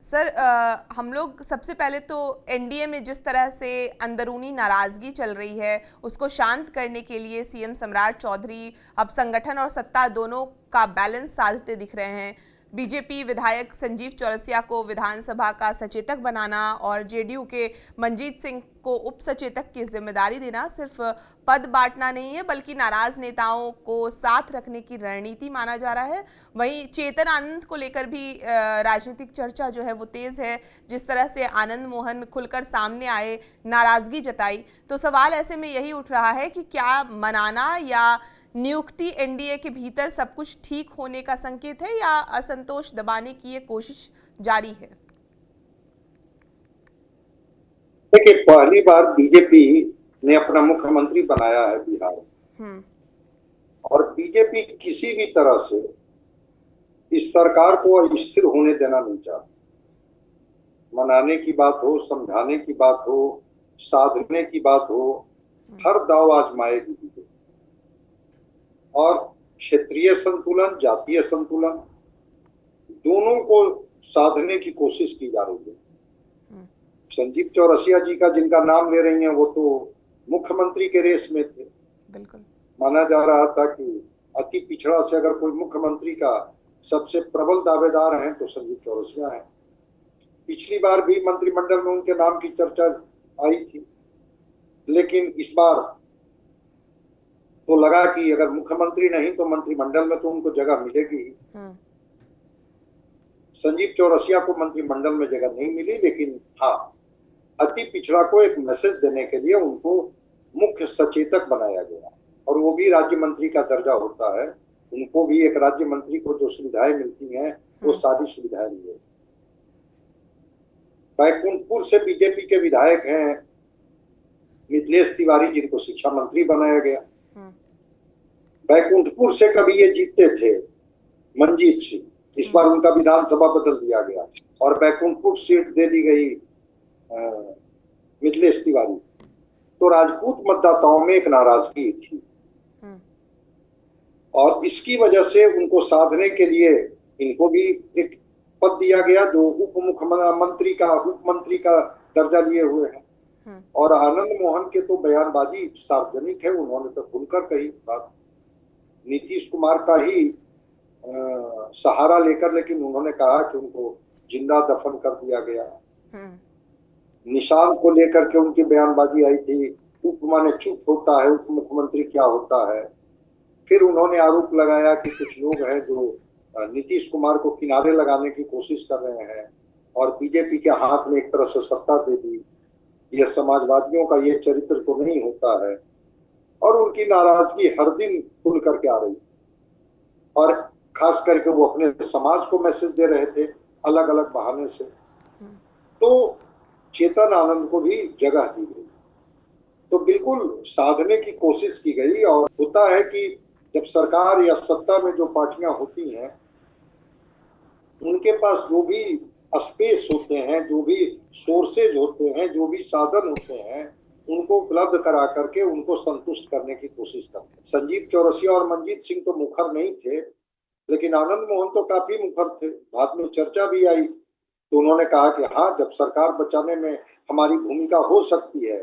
Sir, हम लोग सबसे पहले तो एनडीए में जिस तरह से अंदरूनी नाराजगी चल रही है उसको शांत करने के लिए सीएम सम्राट चौधरी अब संगठन और सत्ता दोनों का बैलेंस साधते दिख रहे हैं। बीजेपी विधायक संजीव चौरसिया को विधानसभा का सचेतक बनाना और जेडीयू के मंजीत सिंह को उप सचेतक की जिम्मेदारी देना सिर्फ पद बांटना नहीं है बल्कि नाराज नेताओं को साथ रखने की रणनीति माना जा रहा है। वहीं चेतन आनंद को लेकर भी राजनीतिक चर्चा जो है वो तेज है। जिस तरह से आनंद मोहन खुलकर सामने आए, नाराजगी जताई, तो सवाल ऐसे में यही उठ रहा है कि क्या मनाना या नियुक्ति एनडीए के भीतर सब कुछ ठीक होने का संकेत है या असंतोष दबाने की ये कोशिश जारी है? देखिए, पहली बार बीजेपी ने अपना मुख्यमंत्री बनाया है बिहार में। और बीजेपी किसी भी तरह से इस सरकार को अस्थिर होने देना नहीं चाहती। मनाने की बात हो, समझाने की बात हो, साधने की बात हो, हर दाव आजमाएगी बीजेपी। और क्षेत्रीय संतुलन, जातीय संतुलन दोनों को साधने की कोशिश की जा रही है। संजीव चौरसिया जी का जिनका नाम ले रही हैं वो तो मुख्यमंत्री के रेस में थे। बिल्कुल माना जा रहा था कि अति पिछड़ा से अगर कोई मुख्यमंत्री का सबसे प्रबल दावेदार हैं तो संजीव चौरसिया हैं। पिछली बार भी मंत्रिमंडल में उनके नाम की चर्चा आई थी, लेकिन इस बार तो लगा कि अगर मुख्यमंत्री नहीं तो मंत्रिमंडल में तो उनको जगह मिलेगी। संजीव चौरसिया को मंत्रिमंडल में जगह नहीं मिली, लेकिन हाँ, अति पिछड़ा को एक मैसेज देने के लिए उनको मुख्य सचेतक बनाया गया और वो भी राज्य मंत्री का दर्जा होता है। उनको भी एक राज्य मंत्री को जो सुविधाएं मिलती हैं वो सारी सुविधाएं मिले। बैकुंठपुर से बीजेपी के विधायक हैं मिथिलेश तिवारी, जिनको शिक्षा मंत्री बनाया गया। बैकुंठपुर से कभी ये जीतते थे मंजीत सिंह, इस बार उनका विधानसभा बदल दिया गया और बैकुंठपुर सीट दे दी गई मिथिलेश तिवारी। तो राजपूत मतदाताओं में एक नाराजगी थी और इसकी वजह से उनको साधने के लिए इनको भी एक पद दिया गया जो उप मंत्री का दर्जा लिए हुए हैं। और आनंद मोहन के तो बयानबाजी सार्वजनिक है, उन्होंने तो खुलकर कही बात। नीतीश कुमार का ही सहारा लेकर, लेकिन उन्होंने कहा कि उनको जिंदा दफन कर दिया गया। निशान को लेकर के उनकी बयानबाजी आई थी, उप माने चुप होता है, उप मुख्यमंत्री क्या होता है। फिर उन्होंने आरोप लगाया कि कुछ लोग हैं जो नीतीश कुमार को किनारे लगाने की कोशिश कर रहे हैं और बीजेपी के हाथ में एक तरह से सत्ता दे दी। यह समाजवादियों का ये चरित्र तो नहीं होता है। और उनकी नाराजगी हर दिन खुल करके आ रही और खास करके वो अपने समाज को मैसेज दे रहे थे अलग अलग बहाने से। तो चेतन आनंद को भी जगह दी गई, तो बिल्कुल साधने की कोशिश की गई। और होता है कि जब सरकार या सत्ता में जो पार्टियां होती हैं उनके पास जो भी स्पेस होते हैं, जो भी सोर्सेज होते हैं, जो भी साधन होते हैं, उनको उपलब्ध करा करके उनको संतुष्ट करने की कोशिश करते हैं। संजीव चौरसिया और मंजीत सिंह तो मुखर नहीं थे, लेकिन आनंद मोहन तो काफी मुखर थे। बाद में चर्चा भी आई तो उन्होंने कहा कि हाँ, जब सरकार बचाने में हमारी भूमिका हो सकती है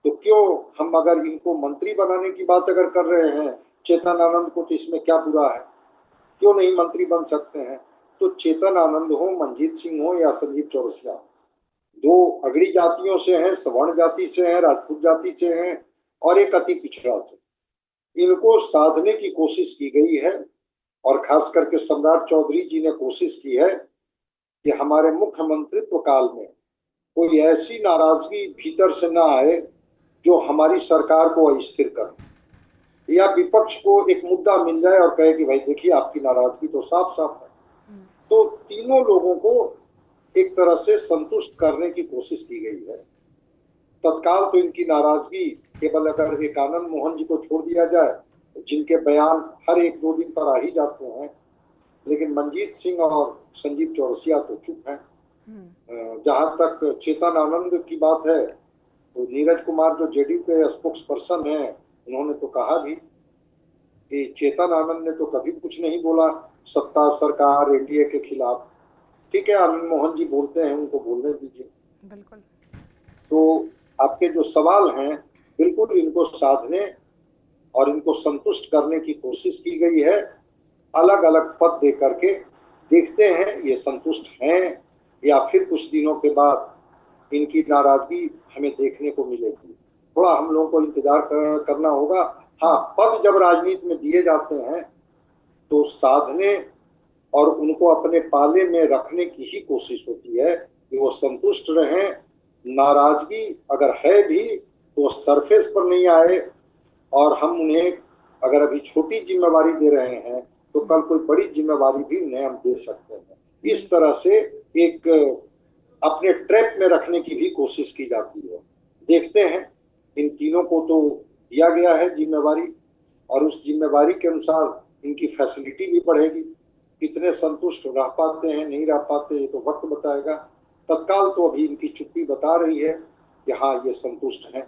तो क्यों हम अगर इनको मंत्री बनाने की बात अगर कर रहे हैं चेतन आनंद को, तो इसमें क्या बुरा है, क्यों नहीं मंत्री बन सकते हैं। तो चेतन आनंद हो, मंजीत सिंह हो या संजीव चौरसिया, दो अगड़ी जातियों से हैं, सवर्ण जाति से हैं, राजपूत जाति से हैं और एक अति पिछड़ा से। इनको साधने की कोशिश की गई है और खास करके सम्राट चौधरी जी ने कोशिश की है कि हमारे मुख्यमंत्रित्व काल में कोई ऐसी नाराजगी भीतर से ना आए जो हमारी सरकार को अस्थिर करे, या विपक्ष को एक मुद्दा मिल जाए और कहे कि भाई देखिए आपकी नाराजगी तो साफ साफ है। तो तीनों लोगों को एक तरह से संतुष्ट करने की कोशिश की गई है। तत्काल तो इनकी नाराजगी केवल अगर एक आनंद मोहन जी को छोड़ दिया जाए, जिनके बयान हर एक दो दिन पर आ ही जाते हैं, लेकिन मंजीत सिंह और संजीव चौरसिया तो चुप हैं। जहां तक चेतन आनंद की बात है तो नीरज कुमार जो जेडीयू के स्पोक्स पर्सन है, उन्होंने तो कहा भी कि चेतन आनंद ने तो कभी कुछ नहीं बोला सत्ता सरकार एनडीए के खिलाफ। ठीक है, आनंद मोहन जी बोलते हैं, उनको बोलने दीजिए। बिल्कुल। तो आपके जो सवाल हैं, बिल्कुल इनको साधने और इनको संतुष्ट करने की कोशिश की गई है, अलग अलग पद दे करके। देखते हैं ये संतुष्ट हैं या फिर कुछ दिनों के बाद इनकी नाराजगी हमें देखने को मिलेगी। थोड़ा हम लोगों को इंतजार करना होगा। हाँ, पद जब राजनीति में दिए जाते हैं तो साधने और उनको अपने पाले में रखने की ही कोशिश होती है कि वो संतुष्ट रहें। नाराजगी अगर है भी तो सरफेस पर नहीं आए, और हम उन्हें अगर अभी छोटी जिम्मेवारी दे रहे हैं तो कल कोई बड़ी जिम्मेवारी भी उन्हें हम दे सकते हैं। इस तरह से एक अपने ट्रैप में रखने की भी कोशिश की जाती है। देखते हैं, इन तीनों को तो दिया गया है जिम्मेवारी, और उस जिम्मेवारी के अनुसार इनकी फैसिलिटी भी बढ़ेगी। कितने संतुष्ट रह पाते हैं, नहीं रह पाते, ये तो वक्त बताएगा। तत्काल तो अभी इनकी चुप्पी बता रही है कि हाँ, ये संतुष्ट हैं।